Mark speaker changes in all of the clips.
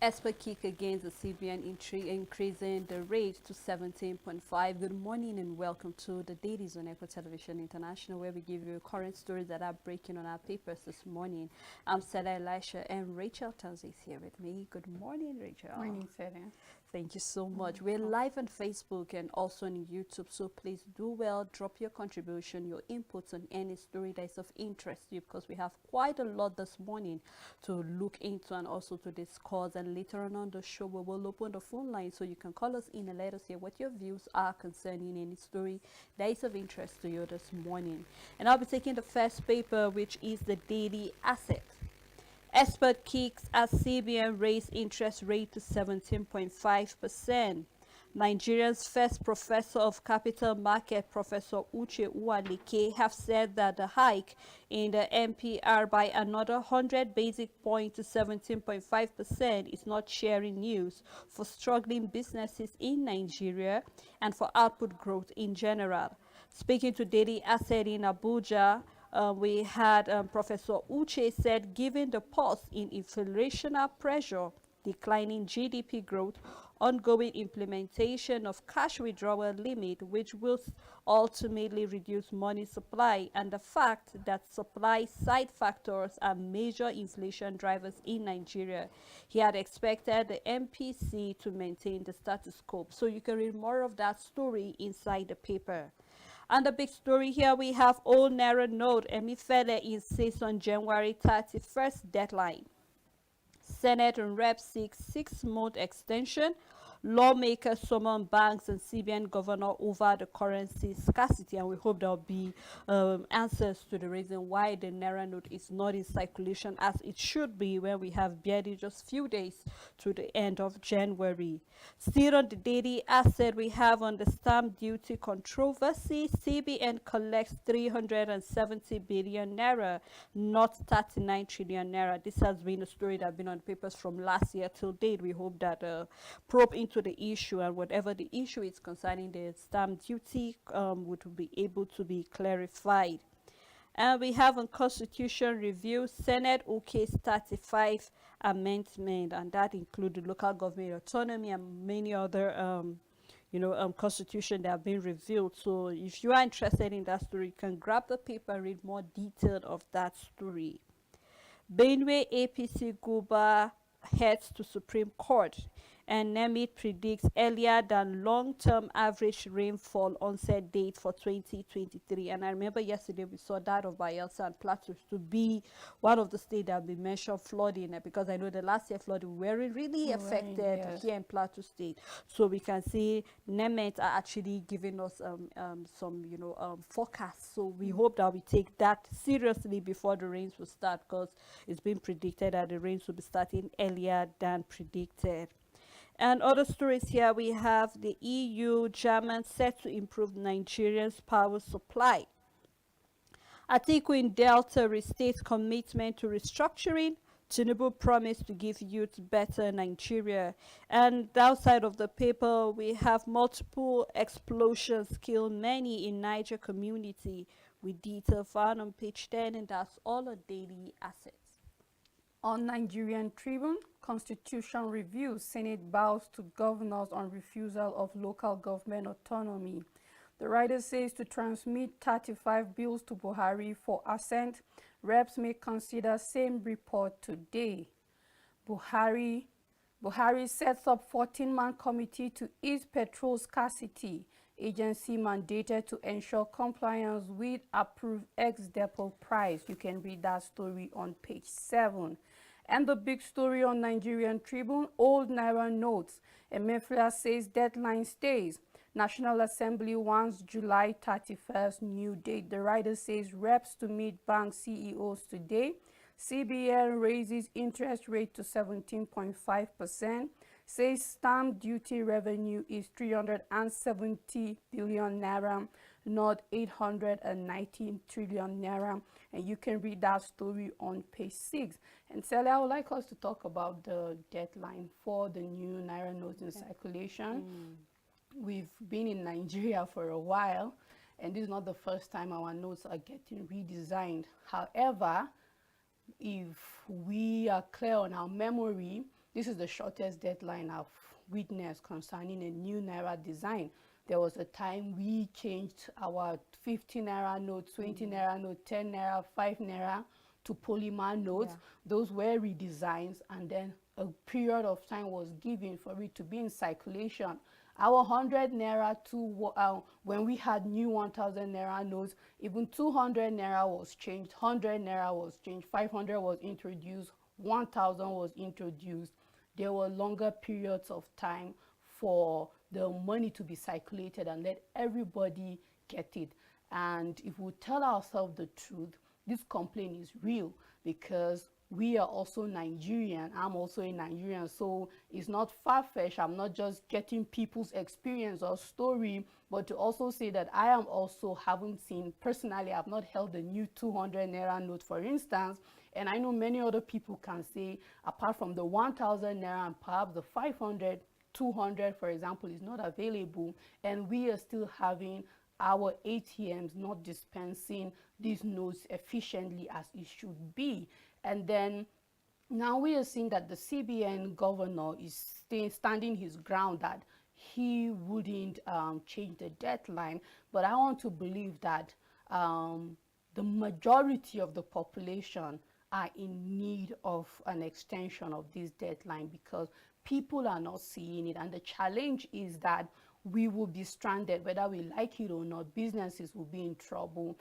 Speaker 1: Expert kick against the CBN increasing the rate to 17.5. Good morning and welcome to the Dailies on Echo Television International, where we give you current stories that are breaking on our papers this morning. I'm Stella Elisha and Rachel Tanzi is here with me. Good morning, Rachel.
Speaker 2: Morning, Stella.
Speaker 1: Thank you so much. We're live on Facebook and also on YouTube, so please do well, drop your contribution, your inputs on any story that is of interest to you, because we have quite a lot this morning to look into and also to discuss. And later on the show, we will open the phone line so you can call us in and let us hear what your views are concerning any story that is of interest to you this morning. And I'll be taking the first paper, which is the Daily Asset. Expert kicks as CBN raised interest rate to 17.5%. Nigeria's first professor of capital market, Professor Uche Uwaleke, have said that the hike in the MPR by another 100 basic points to 17.5% is not cheering news for struggling businesses in Nigeria and for output growth in general. Speaking to Daily Asset in Abuja, we had Professor Uche said, given the pause in inflationary pressure, declining GDP growth, ongoing implementation of cash withdrawal limit, which will ultimately reduce money supply, and the fact that supply side factors are major inflation drivers in Nigeria, he had expected the MPC to maintain the status quo. So you can read more of that story inside the paper. And the big story here, we have old Naira note. Emifele insists on January 31st deadline. Senate and Rep seek 6-month extension. Lawmakers summon banks and CBN governor over the currency scarcity, and we hope there will be answers to the reason why the Naira note is not in circulation as it should be when we have barely just few days to the end of January. Still on the Daily Asset, we have on the stamp duty controversy. CBN collects 370 billion Naira, not 39 trillion Naira. This has been a story that has been on the papers from last year till date. We hope that probe into the issue, and whatever the issue is concerning the stamp duty would be able to be clarified. And we have on constitution review, Senate OK's 35 amendment, and that include the local government autonomy and many other constitution that have been revealed. So if you are interested in that story, you can grab the paper and read more detail of that story. Benue APC Guba heads to Supreme Court, and NEMIT predicts earlier than long-term average rainfall onset date for 2023. And I remember yesterday we saw that of Bayelsa and Plateau to be one of the states that we mentioned flooding, because I know the last year flooding were really affected here in Plateau State. So we can see NEMIT are actually giving us some forecasts. So we hope that we take that seriously before the rains will start, because it's been predicted that the rains will be starting earlier than predicted. And other stories here, we have the EU, German set to improve Nigeria's power supply. Atiku in Delta restates commitment to restructuring. Tinubu promised to give youth better Nigeria. And outside of the paper, we have multiple explosions kill many in Niger community, with detail found on page 10, and that's all a Daily Assets.
Speaker 2: On Nigerian Tribune, Constitution review, Senate bows to governors on refusal of local government autonomy. The writer says to transmit 35 bills to Buhari for assent, reps may consider same report today. Buhari sets up 14-man committee to ease petrol scarcity. Agency mandated to ensure compliance with approved ex-depot price. You can read that story on page 7. And the big story on Nigerian Tribune, old Naira notes. Emefiele says deadline stays. National Assembly wants July 31st new date. The writer says reps to meet bank CEOs today. CBN raises interest rate to 17.5%. Says stamp duty revenue is 370 billion naira, not 819 trillion naira. And you can read that story on page 6. And Sally, I would like us to talk about the deadline for the new Naira notes in circulation. We've been in Nigeria for a while, and this is not the first time our notes are getting redesigned. However, if we are clear on our memory, this is the shortest deadline I've witnessed concerning a new naira design. There was a time we changed our 50 naira note, 20 naira note, 10 naira, 5 naira to polymer notes.
Speaker 1: Yeah.
Speaker 2: Those were redesigns, and then a period of time was given for it to be in circulation. Our 100 naira to when we had new 1000 naira notes, even 200 naira was changed, 100 naira was changed, 500 was introduced, 1000 was introduced. There were longer periods of time for the money to be circulated and let everybody get it. And if we tell ourselves the truth, this complaint is real, because we are also Nigerian. I'm also a Nigerian, so it's not far-fetched. I'm not just getting people's experience or story, but to also say that I am also haven't seen, personally, I've not held a new 200 naira note, for instance, and I know many other people can say, apart from the 1000 naira and perhaps the 500, 200, for example, is not available, and we are still having our ATMs not dispensing these notes efficiently as it should be. And then now we are seeing that the CBN governor is standing his ground that he wouldn't change the deadline. But I want to believe that the majority of the population are in need of an extension of this deadline, because people are not seeing it. And the challenge is that we will be stranded, whether we like it or not. Businesses will be in trouble.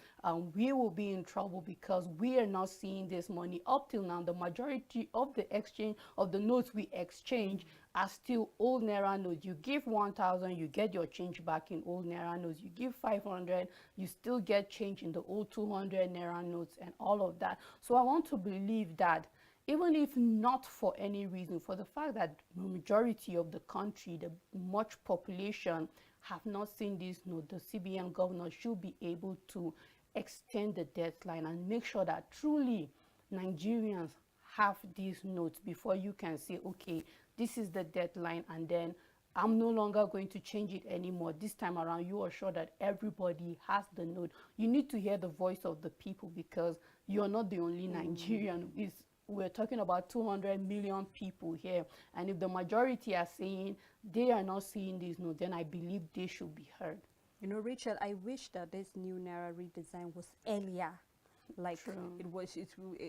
Speaker 2: We will be in trouble because we are not seeing this money. Up till now, the majority of the exchange of the notes we exchange are still old naira notes. You give 1000, you get your change back in old naira notes. You give 500, you still get change in the old 200 naira notes and all of that. So I want to believe that, even if not for any reason, for the fact that the majority of the country, the much population, have not seen this note, the CBN governor should be able to extend the deadline and make sure that truly Nigerians have these notes before you can say, okay, this is the deadline, and then I'm no longer going to change it anymore. This time around, you are sure that everybody has the note. You need to hear the voice of the people, because you're not the only Nigerian. We're talking about 200 million people here, and if the majority are saying they are not seeing these notes, then I believe they should be heard.
Speaker 1: You know, Rachel, I wish that this new Naira redesign was earlier. Like
Speaker 2: True.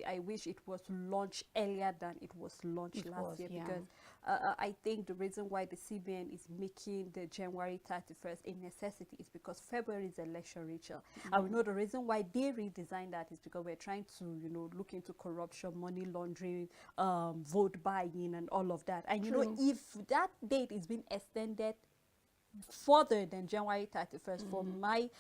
Speaker 1: I wish it was launched earlier than it was launched last year,
Speaker 2: yeah.
Speaker 1: because I think the reason why the CBN is making the January 31st a necessity is because February is election, Rachel. And we know the reason why they redesigned that is because we're trying to, you know, look into corruption, money laundering, vote buying and all of that. And you know, if that date is being extended further than January 31st, from my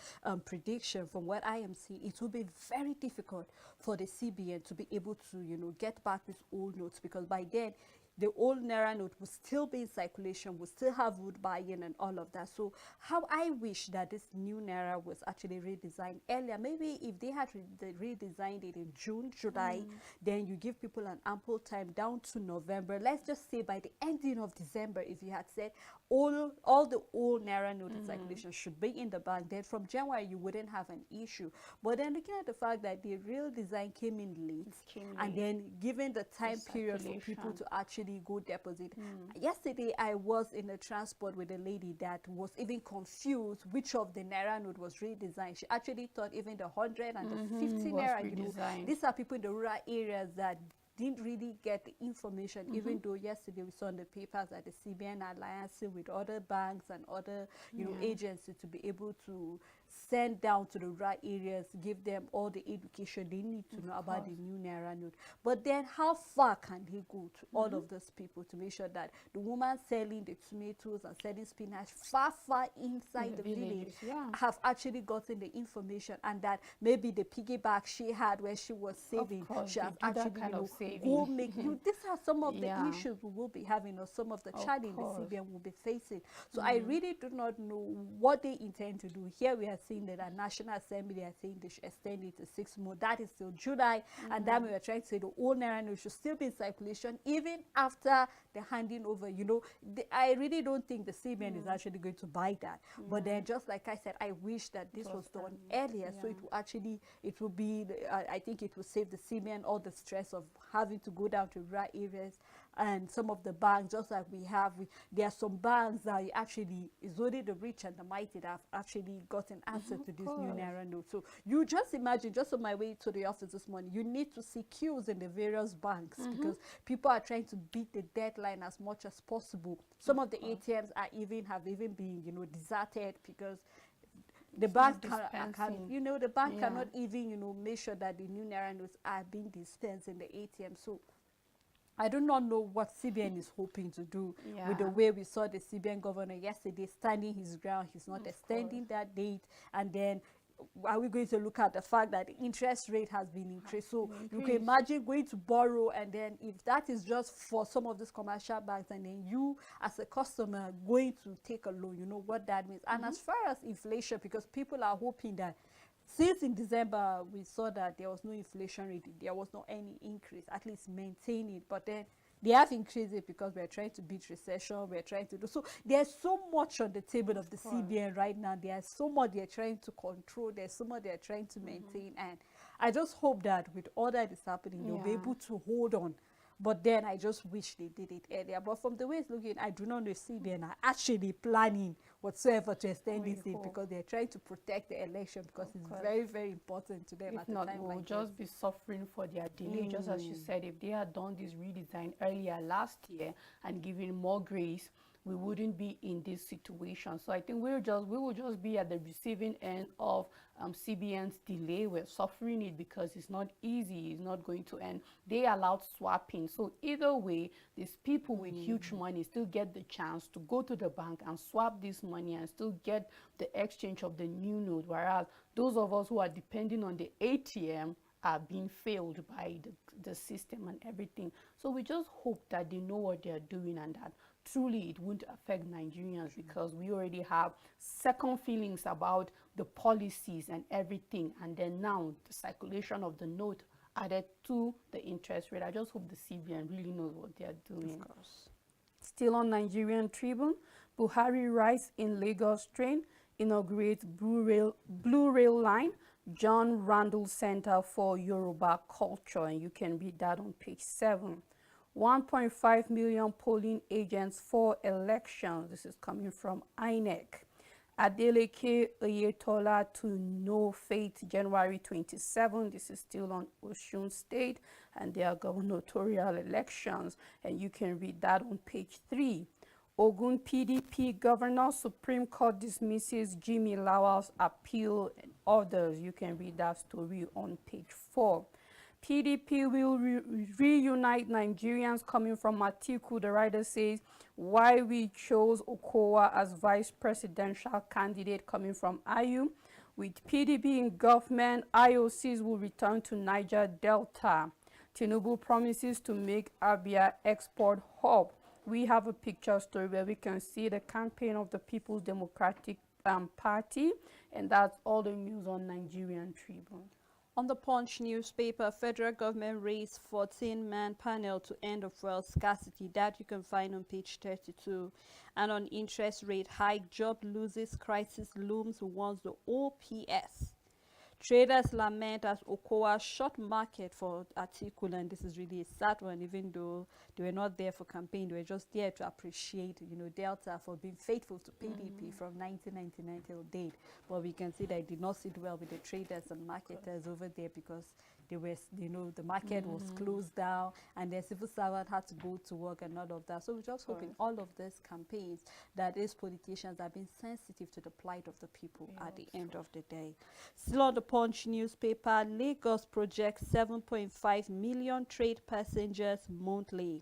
Speaker 1: prediction, from what I am seeing, it will be very difficult for the CBN to be able to, you know, get back these old notes, because by then the old Naira note will still be in circulation, will still have wood buying and all of that. So how I wish that this new Naira was actually redesigned earlier. Maybe if they had redesigned it in June, July, then you give people an ample time down to November. Let's just say by the ending of December, if you had said all the old Naira note in circulation should be in the bank, then from January you wouldn't have an issue. But then looking at the fact that the real design came in late, and then given the time period for people to actually go deposit. Yesterday I was in a transport with a lady that was even confused which of the Naira note was redesigned. She actually thought even the 100 and the 50 Naira, you know, these are people in the rural areas that didn't really get the information, even though yesterday we saw in the papers that the CBN alliancing with other banks and other, you know, agencies to be able to send down to the right areas, give them all the education they need to know about the new Naira note. But then how far can they go to all of those people to make sure that the woman selling the tomatoes and selling spinach far inside the village have actually gotten the information, and that maybe the piggyback she had where she was saving, she has actually, you know, go make you. These are some of the issues we will be having, or some of the challenges the CBN will be facing. So I really do not know what they intend to do. Here we are seeing that the National Assembly are saying they should extend it to 6 months. That is till July, and then we are trying to say the old Naira note should still be in circulation even after the handing over. You know, I really don't think the CBN is actually going to buy that. But then, just like I said, I wish that this was done earlier, so it will actually, it will be, I think it will save the CBN all the stress of having to go down to rural areas and some of the banks, just like there are some banks that actually is only the rich and the mighty that have actually gotten access to
Speaker 2: Of
Speaker 1: this new
Speaker 2: course.
Speaker 1: naira note. So you just imagine, just on my way to the office this morning, you need to see queues in the various banks because people are trying to beat the deadline as much as possible. Some of the
Speaker 2: course.
Speaker 1: ATMs have even been, deserted because the
Speaker 2: It's
Speaker 1: bank
Speaker 2: not dispensing.
Speaker 1: the bank
Speaker 2: Yeah.
Speaker 1: cannot even, make sure that the new naira notes are being dispensed in the ATM. So I do not know what CBN is hoping to do with the
Speaker 2: Yeah.
Speaker 1: way we saw the CBN governor yesterday standing his ground. He's not
Speaker 2: Of course.
Speaker 1: extending that date. And then are we going to look at the fact that the interest rate has been increased? So
Speaker 2: Been
Speaker 1: you can
Speaker 2: increased.
Speaker 1: imagine going to borrow, and then if that is just for some of these commercial banks, and then you as a customer going to take a loan, you know what that means. And as far as inflation, because people are hoping that since in December we saw that there was no inflation rate, there was no any increase, at least maintain it. But then they have increased it because we're trying to beat recession, we're trying to do so. There's so much on the table of the
Speaker 2: course.
Speaker 1: CBN right now. There's so much they're trying to control, there's so much they're trying to maintain. And I just hope that with all that is happening, they'll be
Speaker 2: Yeah.
Speaker 1: able to hold on. But then I just wish they did it earlier. But from the way it's looking, I do not know if CBN are actually planning whatsoever to extend
Speaker 2: We
Speaker 1: this thing,
Speaker 2: hope.
Speaker 1: because they're trying to protect the election, because it's
Speaker 2: course.
Speaker 1: very, very important to them
Speaker 2: If
Speaker 1: at a
Speaker 2: not,
Speaker 1: time
Speaker 2: we'll
Speaker 1: like
Speaker 2: just
Speaker 1: this.
Speaker 2: be suffering for their delay. Just as you said, if they had done this redesign earlier last year and given more grace, we wouldn't be in this situation. So I think we will just be at the receiving end of CBN's delay. We're suffering it because it's not easy. It's not going to end. They allowed swapping. So either way, these people with huge money still get the chance to go to the bank and swap this money and still get the exchange of the new note. Whereas those of us who are depending on the ATM are being failed by the system and everything. So we just hope that they know what they're doing and that truly it won't affect Nigerians, because we already have second feelings about the policies and everything, and then now the circulation of the note added to the interest rate. I just hope the CBN really knows what they're doing.
Speaker 1: Of course.
Speaker 2: Still on Nigerian Tribune, Buhari rides in Lagos train, inaugurates Blue Rail line, John Randall Center for Yoruba Culture, and you can read that on page 7. 1.5 million polling agents for elections. This is coming from INEC. Adeleke Oyetola to no fate, January 27. This is still on Osun State and their gubernatorial elections, and you can read that on page 3. Ogun PDP governor, Supreme Court dismisses Jimmy Lawal's appeal and others. You can read that story on page 4. PDP will reunite Nigerians, coming from Atiku. The writer says why we chose Okowa as vice presidential candidate, coming from Ayu. With PDP in government, IOCs will return to Niger Delta. Tinubu promises to make Abia export hub. We have a picture story where we can see the campaign of the People's Democratic Party, and that's all the news on Nigerian Tribune.
Speaker 1: On the Punch newspaper, federal government raised 14-man panel to end of fuel scarcity. That you can find on page 32. And on interest rate hike, job loses, crisis looms, warns the OPS. Traders lament as Okowa short market for Atiku, and this is really a sad one, even though they were not there for campaign. They were just there to appreciate, Delta for being faithful to PDP from 1999 till date. But we can see that it did not sit well with the traders and marketers over there, because they were, the market was closed down, and the civil servant had to go to work and all of that. So we're just hoping all of these campaigns that these politicians are being sensitive to the plight of the people at the end of the day. Still on the Punch newspaper, Lagos projects 7.5 million trade passengers monthly.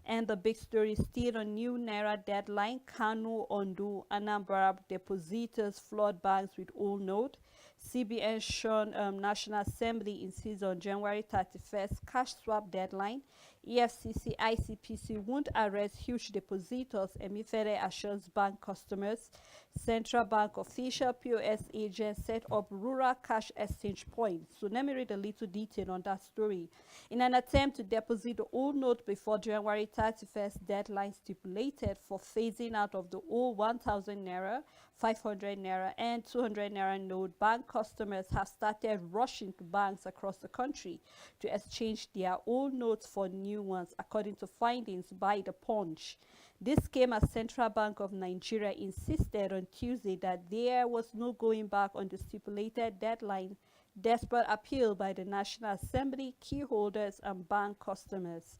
Speaker 1: And the big story still on new Naira deadline. Kano, Ondo, Anambra depositors flood banks with old note. CBN shown National Assembly insists on January 31st cash swap deadline. EFCC, ICPC won't arrest huge depositors. Emifere assures bank customers. Central Bank official POS agents set up rural cash exchange points. So let me read a little detail on that story. In an attempt to deposit the old note before January 31st deadline stipulated for phasing out of the old 1,000 Naira, 500 Naira and 200 Naira note, bank customers have started rushing to banks across the country to exchange their old notes for new new ones, according to findings by the Punch. This came as Central Bank of Nigeria insisted on Tuesday that there was no going back on the stipulated deadline, despite appeal by the National Assembly, key holders, and bank customers.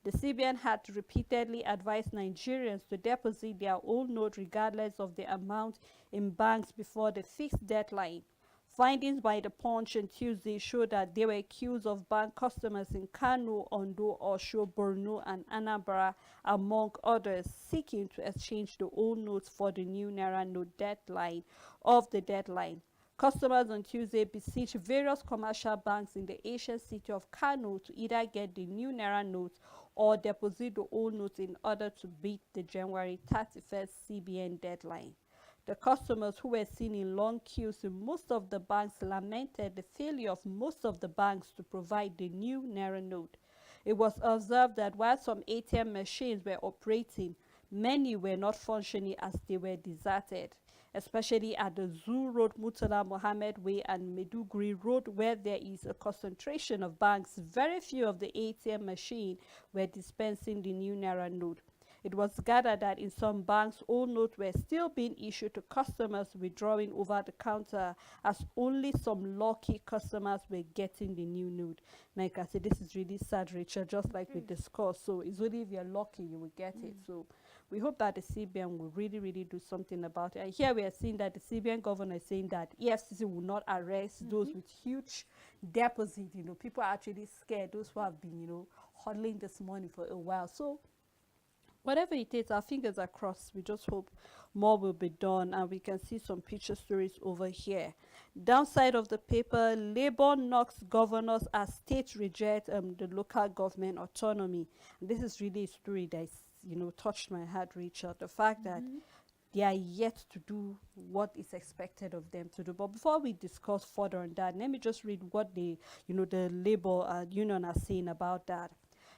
Speaker 1: The CBN had repeatedly advised Nigerians to deposit their old note regardless of the amount in banks before the fixed deadline. Findings by the Punch on Tuesday showed that there were queues of bank customers in Kano, Ondo, Osho, Borno, and Anambra, among others, seeking to exchange the old notes for the new Naira note deadline. Customers on Tuesday besieged various commercial banks in the ancient city of Kano to either get the new Naira notes or deposit the old notes in order to beat the January 31st CBN deadline. The customers, who were seen in long queues in most of the banks, lamented the failure of most of the banks to provide the new Naira note. It was observed that while some ATM machines were operating, many were not functioning as they were deserted, especially at the Zoo Road, Murtala Mohammed Way, and Meduguri Road, where there is a concentration of banks. Very few of the ATM machines were dispensing the new Naira note. It was gathered that in some banks, old notes were still being issued to customers withdrawing over the counter, as only some lucky customers were getting the new note. Like I said, this is really sad, Rachel, just like we discussed. So it's only if you're lucky you will get it. So we hope that the CBN will really, really do something about it. And here we are seeing that the CBN governor is saying that EFCC will not arrest those with huge deposit. People are actually scared, those who have been, hodling this money for a while. So whatever it is, our fingers are crossed. We just hope more will be done, and we can see some picture stories over here. Downside of the paper: Labour knocks governors as states reject the local government autonomy. And this is really a story that touched my heart, Rachel. The fact that they are yet to do what is expected of them to do. But before we discuss further on that, let me just read what the Labour union are saying about that.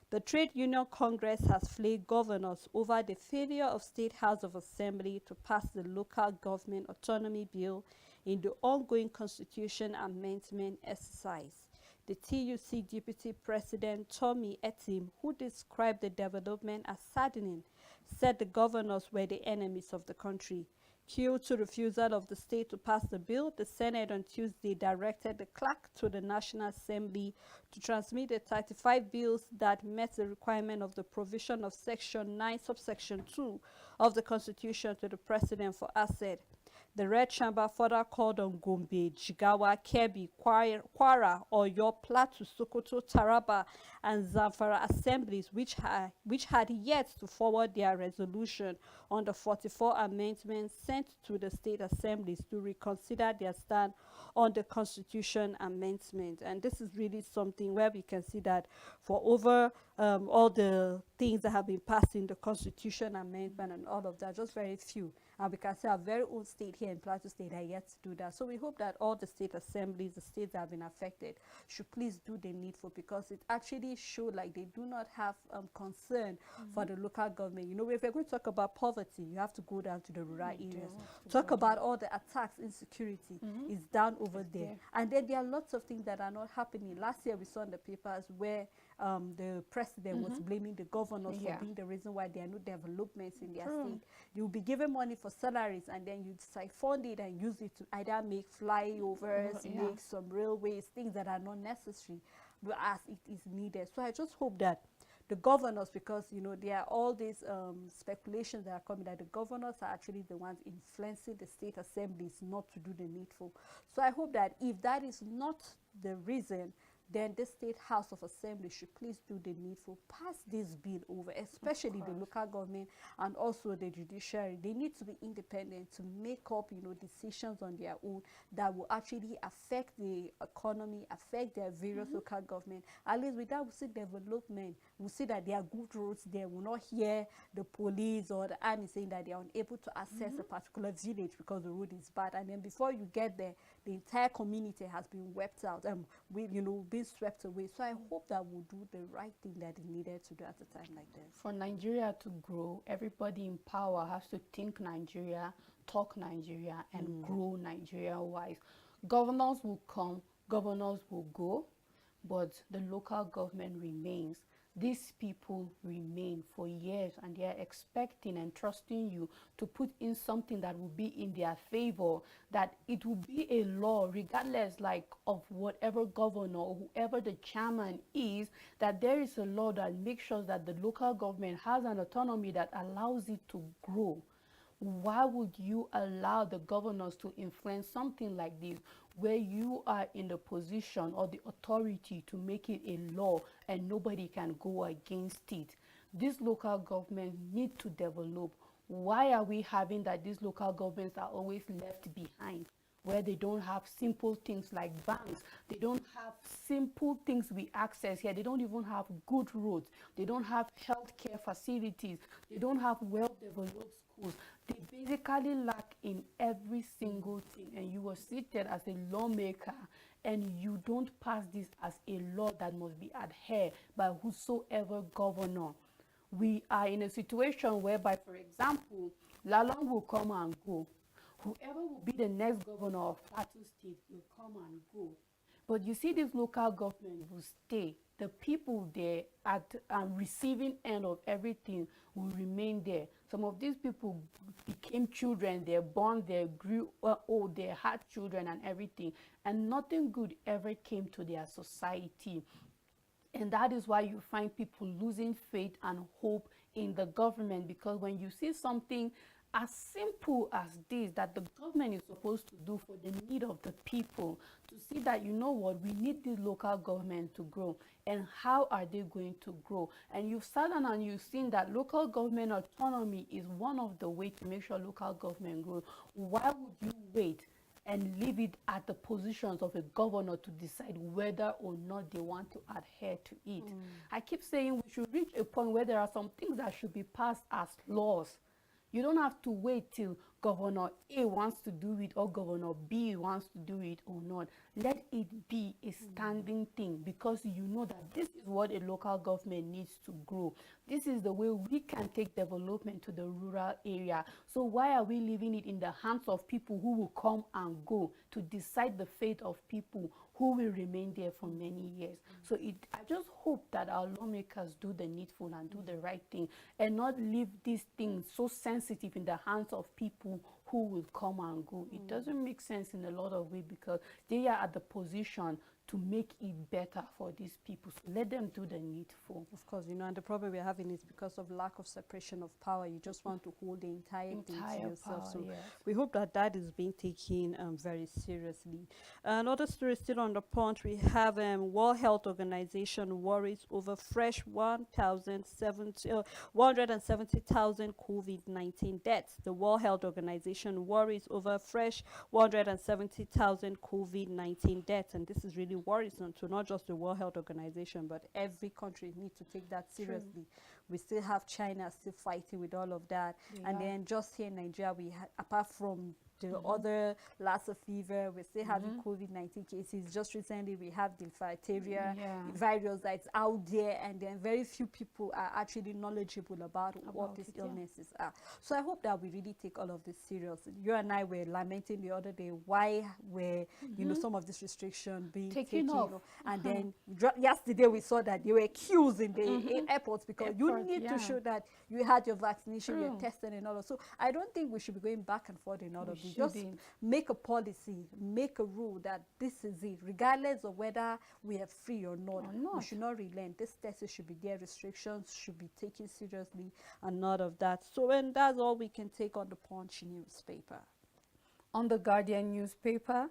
Speaker 1: The Trade Union Congress has flagged governors over the failure of State House of Assembly to pass the Local Government Autonomy Bill in the ongoing Constitution Amendment exercise. The TUC Deputy President Tommy Etim, who described the development as saddening, said the governors were the enemies of the country. Due to refusal of the state to pass the bill, the Senate on Tuesday directed the clerk to the National Assembly to transmit the 35 bills that met the requirement of the provision of Section 9, subsection 2 of the Constitution to the President for assent. The Red Chamber further called on Gombe, Jigawa, Kebbi, Kwara, Oyo, Plateau, Sokoto, Taraba, and Zamfara assemblies, which had yet to forward their resolution on the 44 amendments sent to the state assemblies, to reconsider their stand on the Constitution amendment. And this is really something where we can see that for over all the things that have been passed in the Constitution amendment and all of that, just very few. And we can say our very own state here in Plateau State are yet to do that. So we hope that all the state assemblies, the states that have been affected, should please do the needful, because it actually showed like they do not have concern for the local government. If we're going to talk about poverty, you have to go down to the rural areas. Talk about all the attacks, insecurity is down over there. And then there are lots of things that are not happening. Last year we saw in the papers where the president was blaming the governors for being the reason why there are no developments in their state. You'll be given money for salaries, and then you'd siphon it and use it to either make flyovers, make some railways, things that are not necessary, but as it is needed. So I just hope that the governors, because there are all these speculations that are coming that the governors are actually the ones influencing the state assemblies not to do the needful. So I hope that if that is not the reason, then the State House of Assembly should please do the needful, pass this bill over, especially the local government and also the judiciary. They need to be independent to make up, decisions on their own that will actually affect the economy, affect their various local government. At least with that, we'll see development. We'll see that there are good roads there. We'll not hear the police or the army saying that they are unable to access a particular village because the road is bad. And then before you get there, the entire community has been wiped out and been swept away. So I hope that we'll do the right thing that is needed to do at a time like this.
Speaker 2: For Nigeria to grow, everybody in power has to think Nigeria, talk Nigeria, and grow Nigeria-wise. Governors will come, governors will go, but the local government remains. these people remain for years and they are expecting and trusting you to put in something that will be in their favor, that it will be a law regardless like of whatever governor or whoever the chairman is, that there is a law that makes sure that the local government has an autonomy that allows it to grow. Why would you allow the governors to influence something like this, where you are in the position or the authority to make it a law and nobody can go against it? These local governments need to develop. Why are we having that these local governments are always left behind, where they don't have simple things like banks, they don't have simple things we access here, they don't even have good roads, they don't have healthcare facilities, they don't have well-developed schools. They basically lack in every single thing, and you are seated as a lawmaker and you don't pass this as a law that must be adhered by whosoever governor. We are in a situation whereby, for example, Lalong will come and go. Whoever will be the next governor of Plateau State will come and go. But you see, this local government will stay. The people there at receiving end of everything will remain there. Some of these people became children, they're born, they grew old, they had children and everything, and nothing good ever came to their society. And that is why you find people losing faith and hope in the government, because when you see something as simple as this that the government is supposed to do for the need of the people, to see that, you know what, we need this local government to grow, and how are they going to grow? And you've sat down and you've seen that local government autonomy is one of the ways to make sure local government grows. Why would you wait and leave it at the positions of a governor to decide whether or not they want to adhere to it? I keep saying we should reach a point where there are some things that should be passed as laws. You don't have to wait till Governor A wants to do it or Governor B wants to do it or not. Let it be a standing thing, because you know that this is what a local government needs to grow. This is the way we can take development to the rural area. So why are we leaving it in the hands of people who will come and go to decide the fate of people who will remain there for many years? So I just hope that our lawmakers do the needful and do the right thing, and not leave these things so sensitive in the hands of people who will come and go. It doesn't make sense in a lot of ways, because they are at the position to make it better for these people. So let them do the needful.
Speaker 1: Of course, and the problem we're having is because of lack of separation of power. You just want to hold the entire thing to yourself.
Speaker 2: Power,
Speaker 1: So
Speaker 2: yes.
Speaker 1: we hope that that is being taken very seriously. Another story still on the punch. We have World Health Organization worries over fresh 170,000 COVID-19 deaths. The World Health Organization worries over fresh 170,000 COVID-19 deaths, and this is really worrisome to not just the World Health Organization, but every country needs to take that seriously. We still have China still fighting with all of that. And then just here in Nigeria, apart from the other Lassa fever, we're still having COVID-19 cases. Just recently, we have diphtheria virus that's out there, and then very few people are actually knowledgeable about what these illnesses are. So I hope that we really take all of this serious. You and I were lamenting the other day why were some of this restriction being taken off, and then yesterday we saw that there were queues in the airports, because you need to show that you had your vaccination, your testing, and all. So I don't think we should be going back and forth in all of this. Just make a policy, make a rule that this is it, regardless of whether we are free or not. We should not relent. This test should be there, restrictions should be taken seriously, and none of that. So, and that's all we can take on the Punch newspaper.
Speaker 2: On the Guardian newspaper,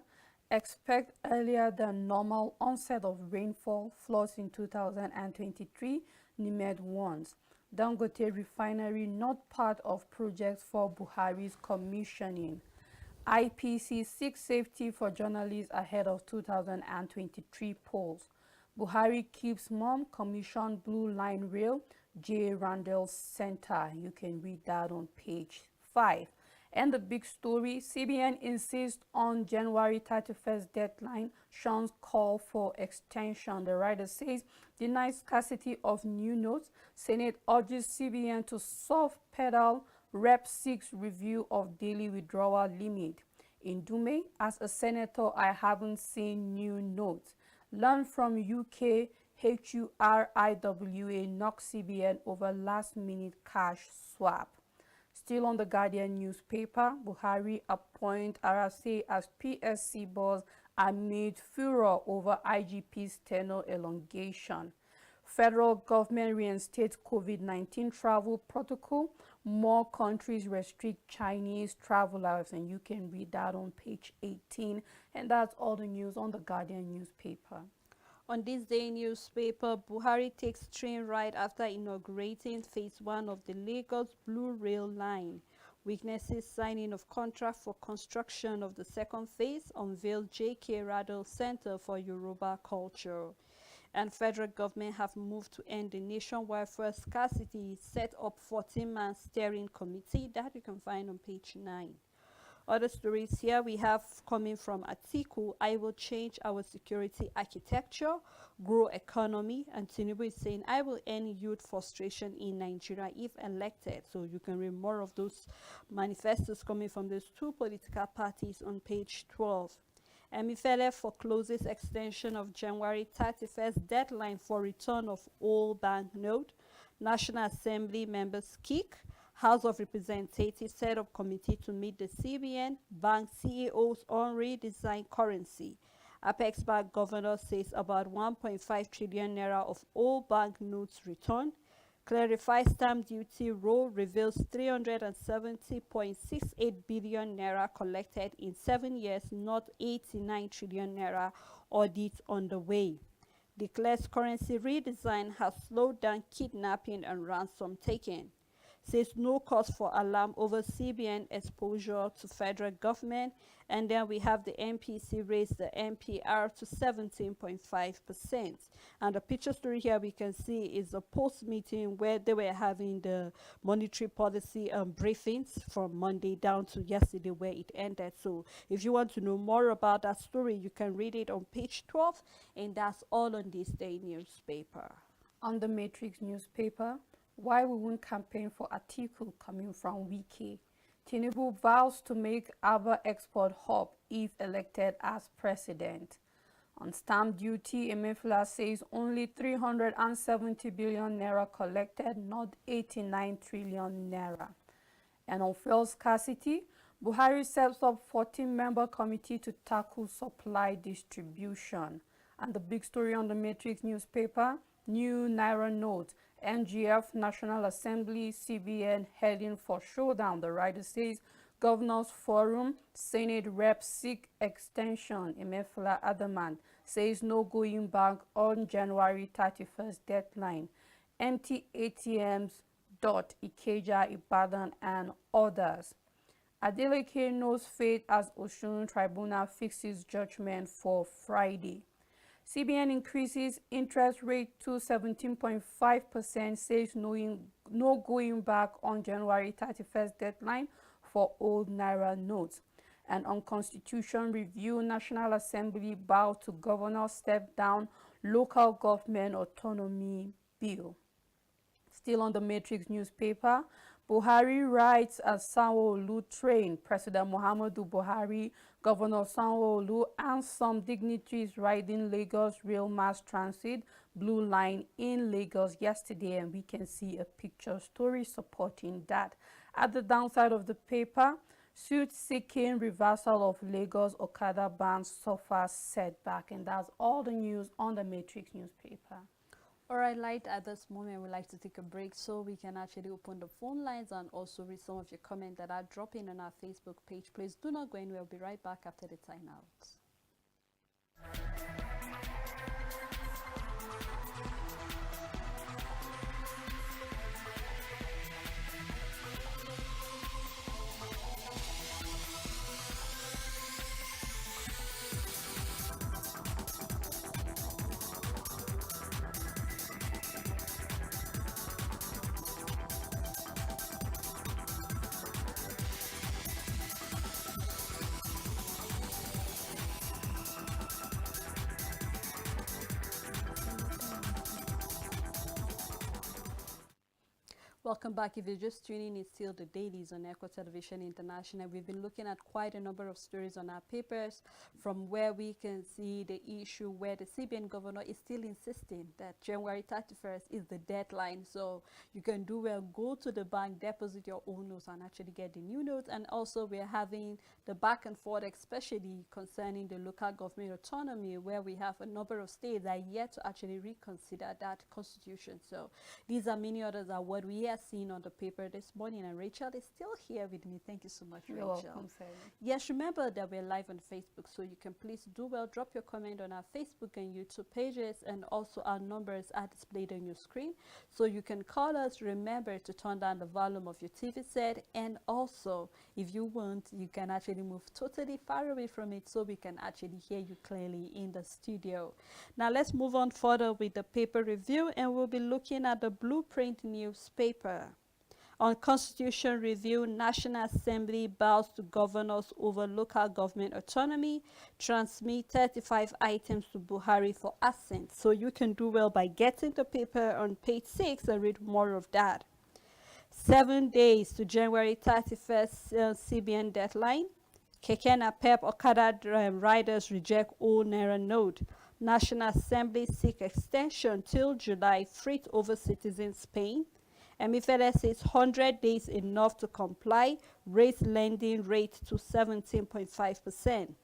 Speaker 2: expect earlier than normal onset of rainfall, floods in 2023, NIMED warns. Dangote refinery not part of projects for Buhari's commissioning. IPC seeks safety for journalists ahead of 2023 polls. Buhari keeps mum, commission Blue Line Rail, J. Randall Center. You can read that on page 5. And the big story, CBN insists on January 31st deadline, Sean's call for extension. The writer says, denies scarcity of new notes. Senate urges CBN to soft pedal. Rep seeks review of daily withdrawal limit. In Dume, as a senator, I haven't seen new notes. Learn from UK HURIWA knocks CBN over last-minute cash swap. Still on the Guardian newspaper, Buhari appoint RSA as PSC boss amid furor over IGP's tenure elongation. Federal government reinstates COVID-19 travel protocol. More countries restrict Chinese travelers, and you can read that on page 18. And that's all the news on the Guardian newspaper.
Speaker 1: On this day newspaper, Buhari takes train ride after inaugurating phase 1 of the Lagos Blue Rail Line. Witnesses signing of contract for construction of the second phase unveiled J.K. Radel Center for Yoruba Culture. And federal government have moved to end the nationwide fuel scarcity, set up 14-man steering committee that you can find on page 9. Other stories here we have coming from Atiku, I will change our security architecture, grow economy, and Tinubu is saying, I will end youth frustration in Nigeria if elected. So you can read more of those manifestos coming from those two political parties on page 12. Emifele forecloses extension of January 31st deadline for return of old banknote. National Assembly members kick. House of Representatives set up committee to meet the CBN bank CEOs on redesigned currency. Apex Bank governor says about 1.5 trillion naira of old bank notes returned. Clarifies stamp duty rule, reveals 370.68 billion naira collected in 7 years, not 89 trillion naira. Audit underway. Declares currency redesign has slowed down kidnapping and ransom taking. Says no cause for alarm over CBN exposure to federal government. And then we have the MPC raised the MPR to 17.5%. And the picture story here we can see is a post-meeting where they were having the monetary policy briefings from Monday down to yesterday where it ended. So if you want to know more about that story, you can read it on page 12. And that's all on this day newspaper.
Speaker 2: On the Matrix newspaper, why we won't campaign for Atiku coming from Wike. Tinubu vows to make Aba export hub if elected as president. On stamp duty, Emefiele says only 370 billion naira collected, not 89 trillion naira. And on fuel scarcity, Buhari sets up 14-member committee to tackle supply distribution. And the big story on the Matrix newspaper, new Naira note. NGF, National Assembly, CBN heading for showdown. The writer says Governors Forum, Senate reps seek extension. Emefiele adamant says no going back on January 31st deadline. Empty ATMs. Ikeja, Ibadan, and others. Adeleke knows fate as Osun Tribunal fixes judgment for Friday. CBN increases interest rate to 17.5%, says no going back on January 31st deadline for old Naira notes. And on Constitution review, National Assembly bow to Governor step down local government autonomy bill. Still on the Matrix newspaper, Buhari rides as Sanwo-Olu train. President Muhammadu Buhari, Governor Sanwo-Olu, and some dignitaries riding Lagos Rail Mass Transit Blue Line in Lagos yesterday, and we can see a picture story supporting that. At the downside of the paper, suit seeking reversal of Lagos Okada ban suffers setback, and that's all the news on the Matrix newspaper.
Speaker 1: All right, Light, at this moment, we'd like to take a break so we can actually open the phone lines and also read some of your comments that are dropping on our Facebook page. Please do not go anywhere. We'll be right back after the time out. Welcome back. If you're just tuning in, it's still the Dailies on Echo Television International. We've been looking at quite a number of stories on our papers, from where we can see the issue where the CBN governor is still insisting that January 31st is the deadline. So you can do well, go to the bank, deposit your old notes and actually get the new notes. And also we're having the back and forth, especially concerning the local government autonomy, where we have a number of states that are yet to actually reconsider that constitution. So these are many others are what we are seeing on the paper this morning, and Rachel is still here with me. Thank you so much,
Speaker 2: You're
Speaker 1: Rachel.
Speaker 2: welcome, Sarah.
Speaker 1: Yes, remember that we're live on Facebook, so you can please do well, drop your comment on our Facebook and YouTube pages, and also our numbers are displayed on your screen, so you can call us. Remember to turn down the volume of your TV set, and also if you want, you can actually move totally far away from it so we can actually hear you clearly in the studio. Now let's move on further with the paper review, and we'll be looking at the Blueprint newspaper. On Constitution Review, National Assembly bows to governors over local government autonomy, transmit 35 items to Buhari for assent. So you can do well by getting the paper on page 6 and read more of that. 7 days to January 31st CBN deadline. Keke Napep Okada riders reject old Naira note. National Assembly seek extension till July, freight over citizens' pain. Emifele says 100 days enough to comply, raise lending rate to 17.5%.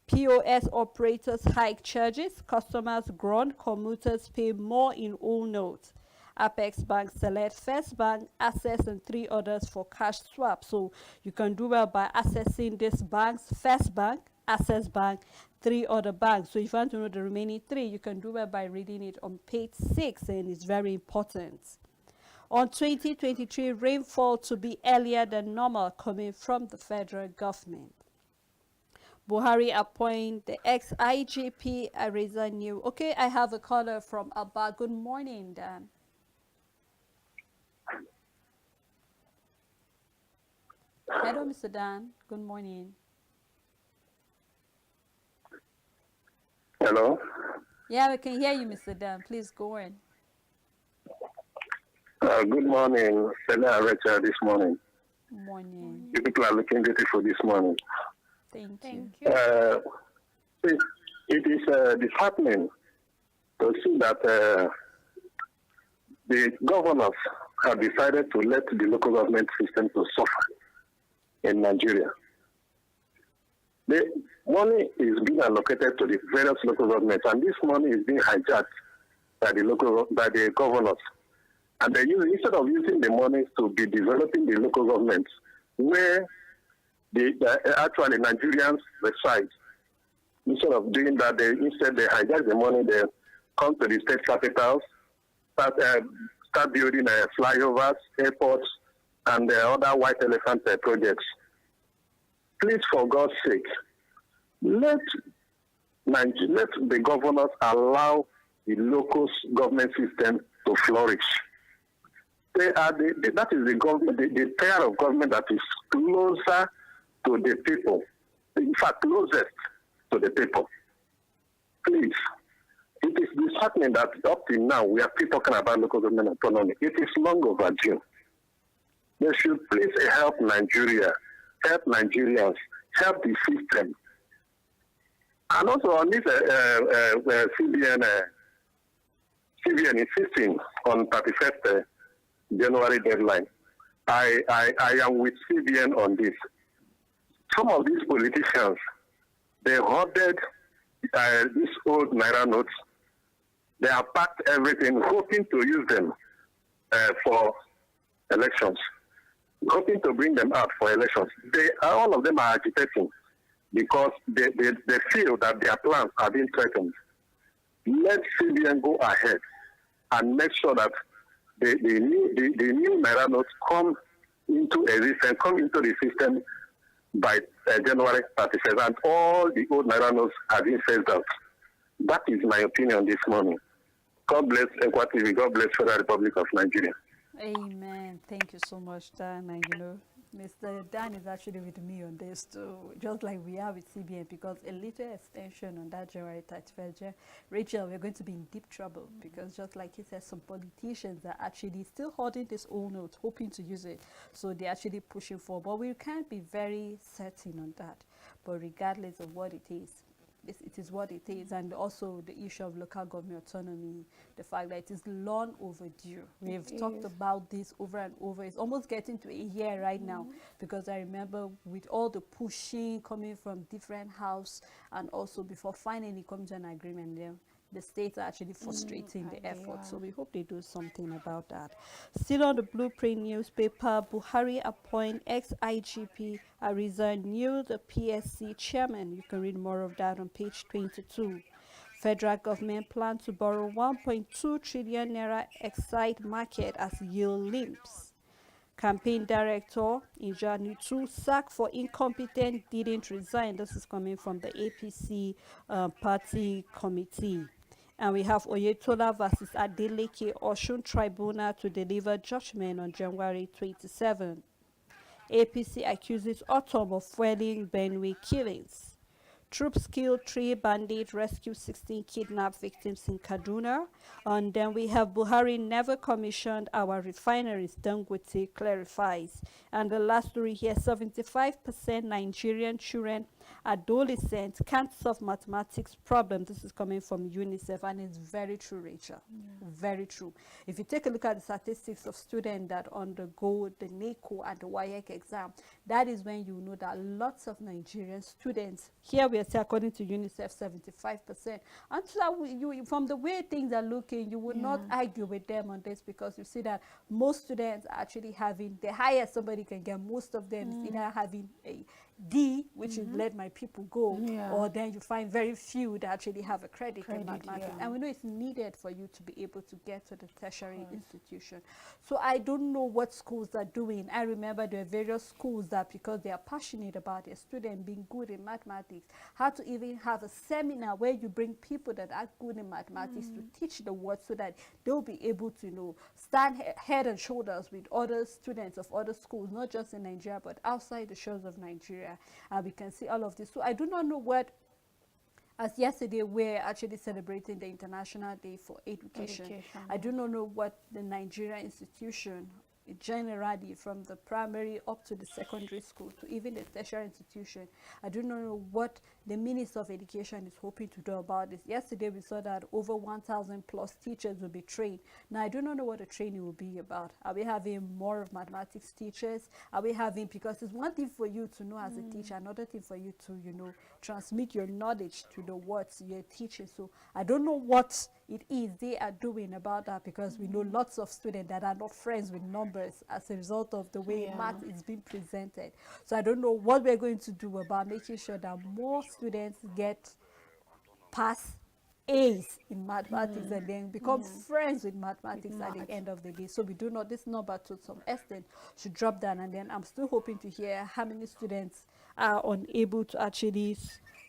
Speaker 1: POS operators hike charges, customers groan, commuters pay more in old notes. Apex Bank select First Bank, Access, and 3 others for cash swap. So you can do well by accessing these banks: First Bank, Access Bank, 3 other banks. So if you want to know the remaining 3, you can do well by reading it on page 6, and it's very important. On 2023, rainfall to be earlier than normal coming from the federal government. Buhari appoint the ex-IGP Areza New. Okay, I have a caller from Abba. Good morning, Dan. Hello, Mr. Dan. Good morning.
Speaker 3: Hello.
Speaker 1: Yeah, we can hear you, Mr. Dan. Please go on.
Speaker 3: Good morning, Stella and Rachel, this morning.
Speaker 1: Morning.
Speaker 3: You people are looking beautiful this morning.
Speaker 1: Thank
Speaker 2: Thank
Speaker 1: you.
Speaker 2: you.
Speaker 3: It is disheartening to see that the governors have decided to let the local government system to suffer in Nigeria. The money is being allocated to the various local governments, and this money is being hijacked by the governors. And they use, instead of using the money to be developing the local governments where actually Nigerians reside, instead of doing that, they hijack the money, they come to the state capitals, start building flyovers, airports, and other white elephant projects. Please, for God's sake, let the governors allow the local government system to flourish. That is the government, the pair of government that is closer to the people. In fact, closest to the people. Please, it is disheartening that up to now we are still talking about local government autonomy. It is long overdue. They should please help Nigeria, help Nigerians, help the system. And also on this CBN insisting on 31st January deadline. I am with CBN on this. Some of these politicians, they hoarded these old Naira notes. They have packed everything, hoping to use them for elections, hoping to bring them out for elections. All of them are agitating because they feel that their plans are being threatened. Let CBN go ahead and make sure that the new Naira notes come into existence, come into the system by January 31st, and all the old Naira notes are being phased out. That is my opinion this morning. God bless Equa TV. God bless Federal Republic of Nigeria.
Speaker 1: Amen. Thank you so much, Dan. And Mr. Dan is actually with me on this too, just like we are with CBN, because a little extension on that January 31st, Rachel, we're going to be in deep trouble because just like he said, some politicians are actually still holding this old note, hoping to use it. So they're actually pushing for, but we can't be very certain on that. But regardless of what it is, it is what it is. And also the issue of local government autonomy, the fact that it is long overdue. We've talked about this over and over. It's almost getting to a year right now, because I remember with all the pushing coming from different house, and also before finally coming to an agreement there, the states are actually frustrating the effort. So we hope they do something about that. Still on the Blueprint newspaper, Buhari appoint ex-IGP Ariza new the PSC chairman. You can read more of that on page 22. Federal government plan to borrow 1.2 trillion naira excite market as yield limps. Campaign director Injani 2 sacked for incompetent, didn't resign. This is coming from the APC party committee. And we have Oyetola versus Adeleke Osun Tribunal to deliver judgment on January 27. APC accuses Autumn of fueling Benue killings. Troops kill 3 bandits, rescue 16 kidnapped victims in Kaduna. And then we have Buhari never commissioned our refineries, Dangote clarifies. And the last story here, 75% Nigerian children, adolescents can't solve mathematics problem. This is coming from UNICEF, and it's very true, Rachel. Very true. If you take a look at the statistics of students that undergo the NECO and the WAEC exam, that is when you know that lots of Nigerian students, here we are saying according to UNICEF, 75%. And so that from the way things are looking, you would not argue with them on this, because you see that most students are actually having the highest somebody can get. Most of them is either having a D, which is let my people go, or then you find very few that actually have a credit in mathematics. And we know it's needed for you to be able to get to the tertiary institution. So I don't know what schools are doing. I remember there are various schools that, because they are passionate about their student being good in mathematics, how to even have a seminar where you bring people that are good in mathematics to teach the words, so that they'll be able to, you know, stand head and shoulders with other students of other schools, not just in Nigeria, but outside the shores of Nigeria. We can see all of this. So I do not know what, as yesterday we're actually celebrating the International Day for Education. I do not know what the Nigeria institution generally, from the primary up to the secondary school to even the tertiary institution, I do not know what the Minister of Education is hoping to do about this. Yesterday we saw that over 1,000 plus teachers will be trained. Now I do not know what the training will be about. Are we having more of mathematics teachers? Are we having, because it's one thing for you to know as a teacher, another thing for you to, you know, transmit your knowledge to the words you're teaching. So I don't know what it is they are doing about that, because we know lots of students that are not friends with numbers as a result of the way math is being presented. So I don't know what we're going to do about making sure that more students get pass A's in mathematics and then become friends with mathematics at the end of the day. So we do not, this number to some extent should drop down. And then I'm still hoping to hear how many students are unable to actually,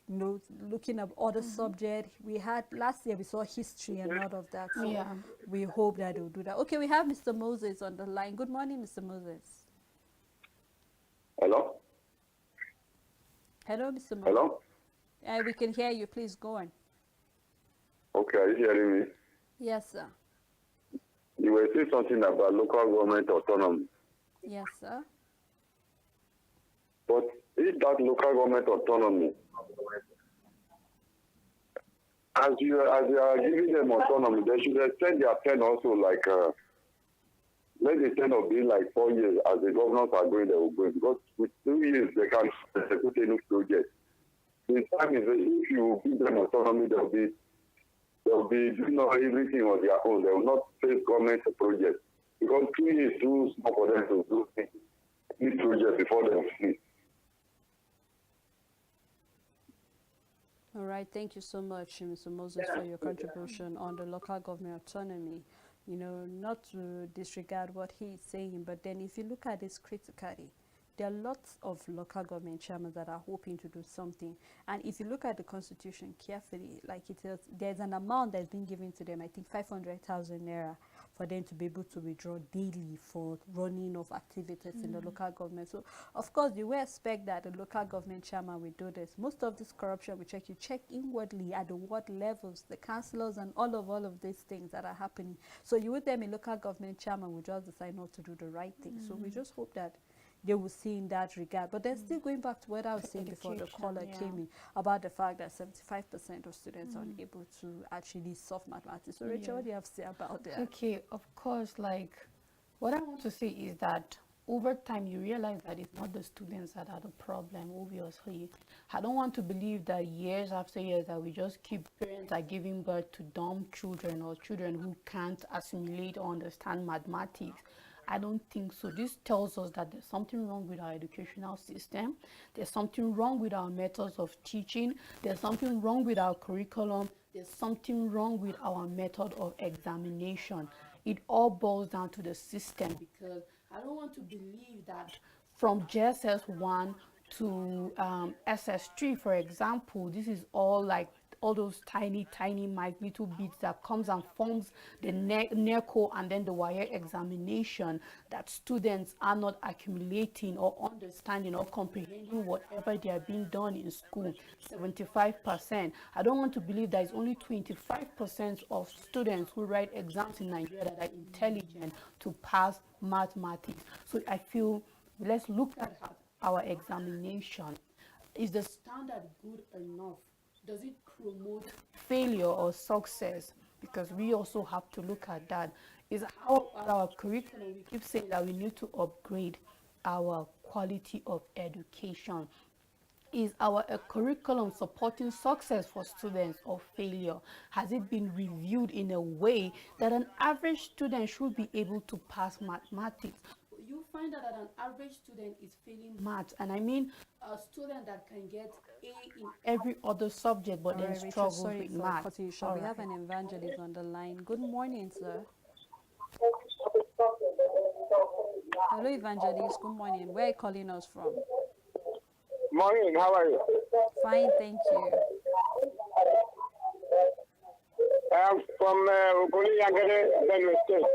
Speaker 1: you know, looking at other subjects. We had last year, we saw history and all of that. So we hope that they'll do that. Okay, we have Mr. Moses on the line. Good morning, Mr. Moses.
Speaker 3: Hello?
Speaker 1: Hello, Mr. Moses.
Speaker 3: Hello?
Speaker 1: We can hear you. Please go on.
Speaker 3: Okay, are you hearing me?
Speaker 1: Yes, sir.
Speaker 3: You were saying something about local government autonomy.
Speaker 1: Yes, sir.
Speaker 3: But if that local government autonomy, as you are giving them autonomy, they should extend their term also, like let the term of being like 4 years, as the governors are going, they will go. Because with 2 years, they can execute any project. The time is, if you give them autonomy, they'll be doing everything on their own. They will not face government projects. Because 2 years is too small for them to do any project before they finish.
Speaker 1: All right, thank you so much, Mr. Moses, for your contribution on the local government autonomy. You know, not to disregard what he is saying, but then if you look at this critically, there are lots of local government chairmen that are hoping to do something. And if you look at the constitution carefully, like it is, there's an amount that's been given to them, I think 500,000 naira for them to be able to withdraw daily for running of activities in the local government. So, of course, you will expect that the local government chairman will do this. Most of this corruption, you check inwardly at the ward levels, the councillors, and all of these things that are happening. So you would then a local government chairman will just decide not to do the right thing. So we just hope that they will see in that regard. But then still going back to what I was saying before the caller came in about the fact that 75% of students are unable to actually solve mathematics. So Rachel, what do you have to say about that?
Speaker 2: Okay, of course, like what I want to say is that over time you realize that it's not the students that are the problem, obviously. I don't want to believe that years after years that we just keep parents are giving birth to dumb children or children who can't assimilate or understand mathematics. I don't think so. This tells us that there's something wrong with our educational system. There's something wrong with our methods of teaching. There's something wrong with our curriculum. There's something wrong with our method of examination. It all boils down to the system, because I don't want to believe that from JSS 1 to SS3, for example, this is all like all those tiny little bits that comes and forms the NECO and then the wire examination, that students are not accumulating or understanding or comprehending whatever they are being done in school. 75%. I don't want to believe that it's only 25% of students who write exams in Nigeria that are intelligent to pass mathematics. So I feel let's look at our examination. Is the standard good enough? Does it promote failure or success? Because we also have to look at that. Is how our curriculum, we keep saying that we need to upgrade our quality of education. Is our curriculum supporting success for students or failure? Has it been reviewed in a way that an average student should be able to pass mathematics? You find out that an average student is failing maths, and I mean a student that can get A in every other subject but then struggles with maths.
Speaker 1: We have an evangelist on the line. Good morning, sir. Hello, evangelist. Good morning. Where are you calling us from?
Speaker 4: Morning. How are you?
Speaker 1: Fine, thank you.
Speaker 4: I'm from Ugoli Yangere, Benue State.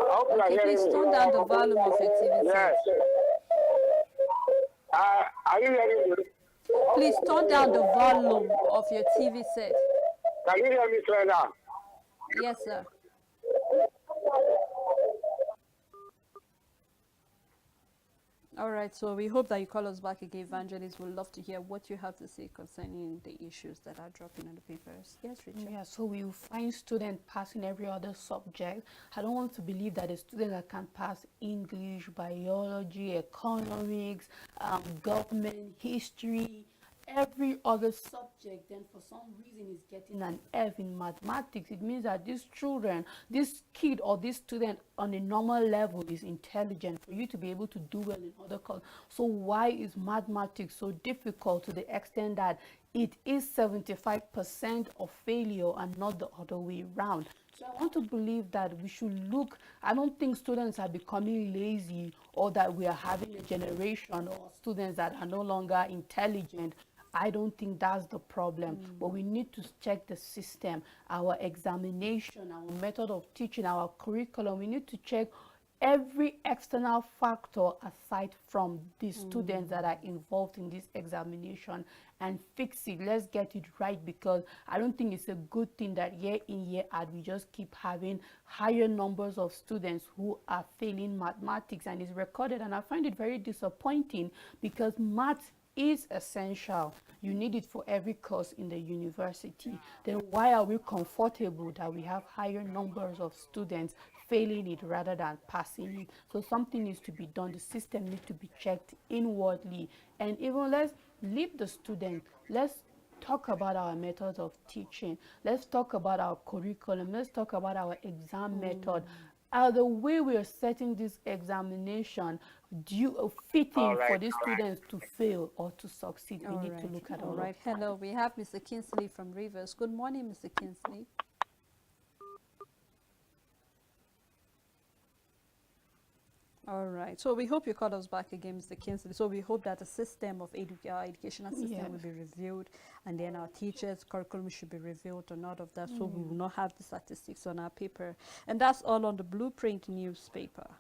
Speaker 1: Okay, please tone down the volume of your TV set.
Speaker 4: Yes. Are you hearing me?
Speaker 1: Please tone down the volume of your TV set.
Speaker 4: Can you hear me clear now?
Speaker 1: Yes, sir. All right, so we hope that you call us back again, Evangelist. We'd love to hear what you have to say concerning the issues that are dropping on the papers. Yes, Richard.
Speaker 2: Yeah, so we find students passing every other subject. I don't want to believe that a student that can pass English, biology, economics, government, history, every other subject, then for some reason is getting an F in mathematics. It means that this kid or this student on a normal level is intelligent for you to be able to do well in other courses. So why is mathematics so difficult to the extent that it is 75% of failure and not the other way around? So I want to believe that we should look. I don't think students are becoming lazy or that we are having a generation or students that are no longer intelligent. I don't think that's the problem, but we need to check the system, our examination, our method of teaching, our curriculum. We need to check every external factor aside from the students that are involved in this examination and fix it. Let's get it right, because I don't think it's a good thing that year in, year out, we just keep having higher numbers of students who are failing mathematics, and it's recorded. And I find it very disappointing, because math is essential. You need it for every course in the university. Then why are we comfortable that we have higher numbers of students failing it rather than passing it? So something needs to be done. The system needs to be checked inwardly. And even let's leave the student. Let's talk about our methods of teaching. Let's talk about our curriculum. Let's talk about our exam method. The way we are setting this examination fitting for these students to fail or to succeed. We need to look at all right.
Speaker 1: Hello, we have Mr. Kingsley from Rivers. Good morning, Mr. Kingsley. All right. So we hope you call us back again, Mr. Kinsley. So we hope that the system of our educational system will be reviewed, and then our teachers' curriculum should be reviewed, and all of that. So we will not have the statistics on our paper. And that's all on the Blueprint newspaper.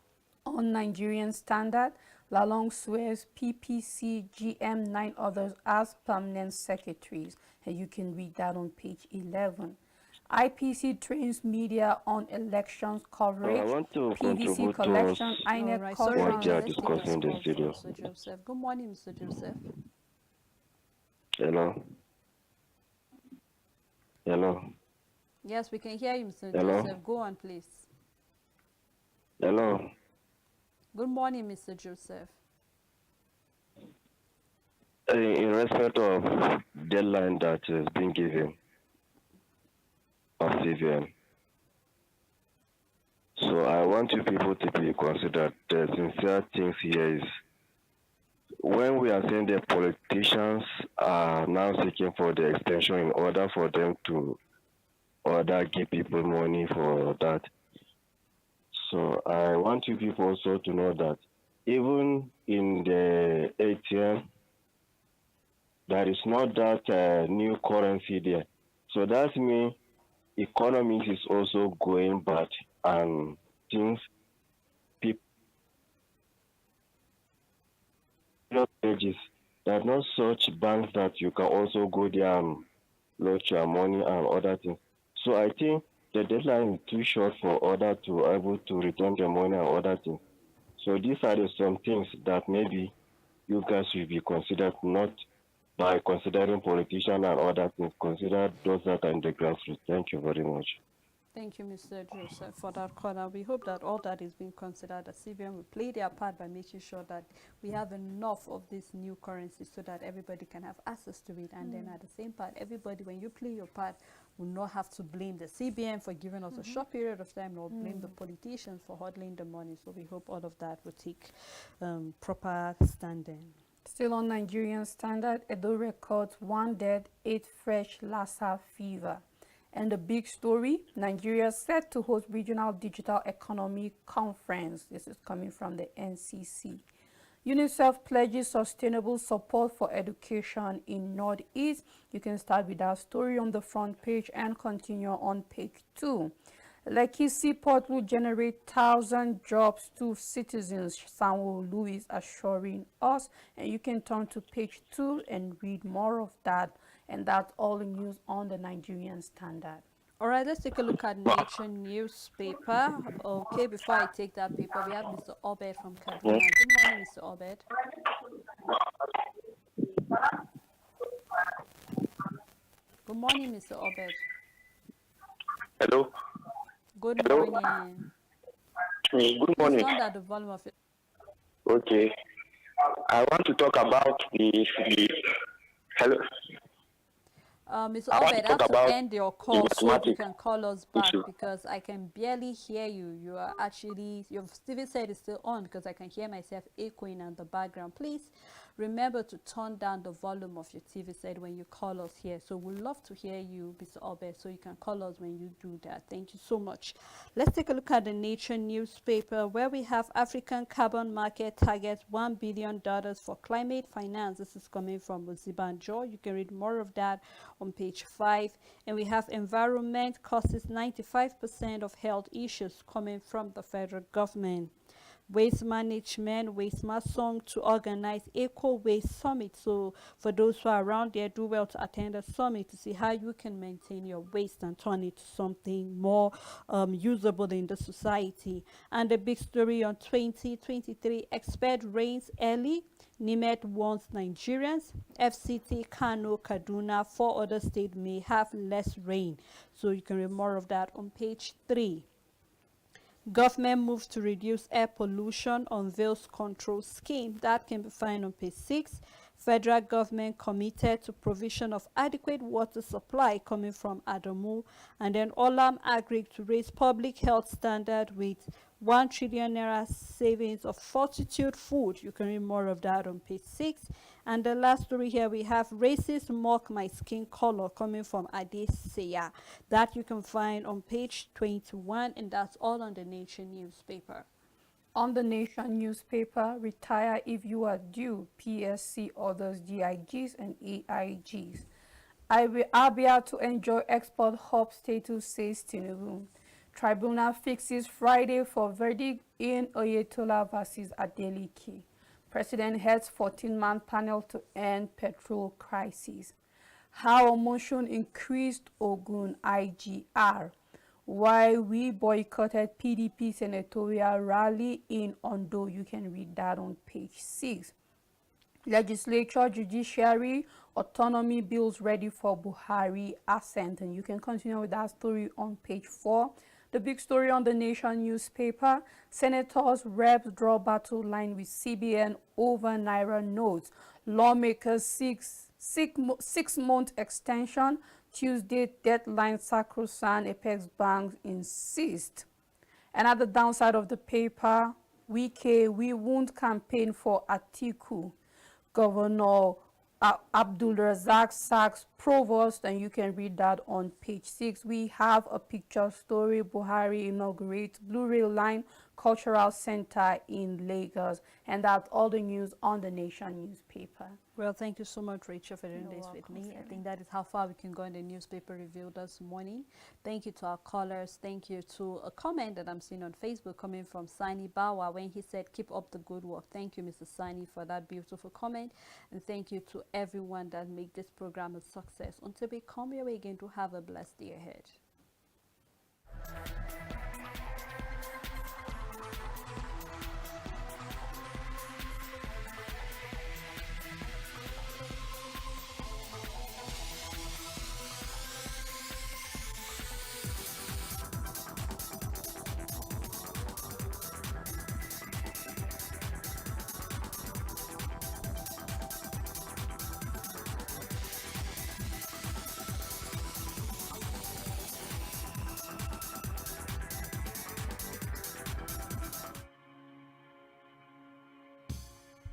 Speaker 2: On Nigerian Standard, Lalong swears PPC, GM, 9 others as permanent secretaries. And you can read that on page 11. IPC trains media on elections coverage.
Speaker 5: I want to
Speaker 2: PVC
Speaker 5: contribute
Speaker 2: collection.
Speaker 5: to
Speaker 1: All
Speaker 2: INEC
Speaker 1: right.
Speaker 2: coverage.
Speaker 1: Sorry,
Speaker 5: what they are
Speaker 1: let's take this
Speaker 5: discussing in the
Speaker 1: call
Speaker 5: studio.
Speaker 1: from Mr. Joseph. Good morning, Mr. Joseph.
Speaker 5: Hello. Hello.
Speaker 1: Yes, we can hear you, Mr.
Speaker 5: Hello?
Speaker 1: Joseph. Go on, please.
Speaker 5: Hello.
Speaker 1: Good morning, Mr. Joseph.
Speaker 5: In respect of deadline that has been given of CVM, so I want you people to be considered. The sincere things here is when we are saying the politicians are now seeking for the extension in order for them to order give people money for that. So I want you people also to know that even in the ATM, there is not that new currency there. So that means economies is also going bad, and things people pages. There are not such banks that you can also go there and load your money and other things. So I think the deadline is too short for order to able to return the money and other things. So these are some things that maybe you guys will be considered, not by considering politicians and other things. Consider those that are in the grassroots. Thank you very much.
Speaker 1: Thank you, Mr. Joseph, for that corner. We hope that all that is being considered, the CBN will play their part by making sure that we have enough of this new currency so that everybody can have access to it. And then at the same part, everybody, when you play your part, will not have to blame the CBN for giving us a short period of time, or blame the politicians for hodling the money. So we hope all of that will take proper standing.
Speaker 2: Still on Nigerian Standard, Edo records 1 dead, 8 fresh Lassa fever. And the big story, Nigeria set to host Regional Digital Economy Conference. This is coming from the NCC. UNICEF pledges sustainable support for education in Northeast. You can start with our story on the front page and continue on page 2. Lekki Seaport will generate 1,000 jobs to citizens, Samuel Lewis assuring us. And you can turn to page 2 and read more of that. And that's all the news on the Nigerian Standard.
Speaker 1: All right, let's take a look at Nature newspaper. Okay, before I take that paper, we have Mr. Obed from Kaduna. Good morning, Mr. Obed. Good morning, Mr. Obed.
Speaker 4: Hello.
Speaker 1: Good
Speaker 4: Hello.
Speaker 1: morning.
Speaker 4: Good
Speaker 1: Please
Speaker 4: morning.
Speaker 1: turn down the volume of it.
Speaker 4: Okay. I want to talk about the hello.
Speaker 1: Mr.
Speaker 4: I want
Speaker 1: Obed,
Speaker 4: to
Speaker 1: I have
Speaker 4: talk
Speaker 1: to
Speaker 4: about
Speaker 1: end your call so you
Speaker 4: mathematics
Speaker 1: can call us back
Speaker 4: issue.
Speaker 1: because I can barely hear you. You are actually, your Steven said it's still on because I can hear myself echoing in the background. Please remember to turn down the volume of your TV set when you call us here. So we'd love to hear you, Mr. Obed, so you can call us when you do that. Thank you so much. Let's take a look at the Nature newspaper where we have African carbon market targets $1 billion for climate finance. This is coming from Ozibanjo. You can read more of that on page 5. And we have environment causes 95% of health issues coming from the federal government. Waste management, Waste Masong to organize Eco Waste Summit. So for those who are around there, do well to attend the summit to see how you can maintain your waste and turn it to something more usable in the society. And the big story on 2023, expect rains early. Nimet warns Nigerians. FCT, Kano, Kaduna, 4 other states may have less rain. So you can read more of that on page 3. Government moves to reduce air pollution, unveils control scheme. That can be found on page 6. Federal government committed to provision of adequate water supply coming from Adamu. And then Olam Agri to raise public health standard with 1 trillion naira savings of Fortitude Food. You can read more of that on page 6. And the last story here, we have racist mock my skin color coming from Adeseya. That you can find on page 21, and that's all on the Nature newspaper.
Speaker 2: On the Nation newspaper, retire if you are due, PSC orders GIGs and AIGs. Abia to enjoy export hub status, says Tinubu. Tribunal fixes Friday for verdict in Oyetola versus Adeleke. President heads 14-man panel to end petrol crisis. How motion increased Ogun IGR. Why we boycotted PDP senatorial rally in Ondo. You can read that on page 6. Legislature, judiciary, autonomy bills ready for Buhari assent. And you can continue with that story on page 4. The big story on the Nation newspaper, senators, reps draw battle line with CBN over Naira notes. Lawmakers seek 6-month extension. Tuesday deadline sacrosanct, Apex banks insist. And at the downside of the paper, we won't campaign for Atiku. Governor Abdul Razak sacks provost, and you can read that on page 6. We have a picture story. Buhari inaugurates Blue Rail Line Cultural Center in Lagos. And that's all the news on the Nation newspaper.
Speaker 1: Well, thank you so much, Rachel, for doing this with me. I think that is how far we can go in the newspaper review this morning. Thank you to our callers. Thank you to a comment that I'm seeing on Facebook coming from Sani Bawa when he said, keep up the good work. Thank you, Mr. Sani, for that beautiful comment. And thank you to everyone that made this program a success. Until we come your way again, to have a blessed day ahead.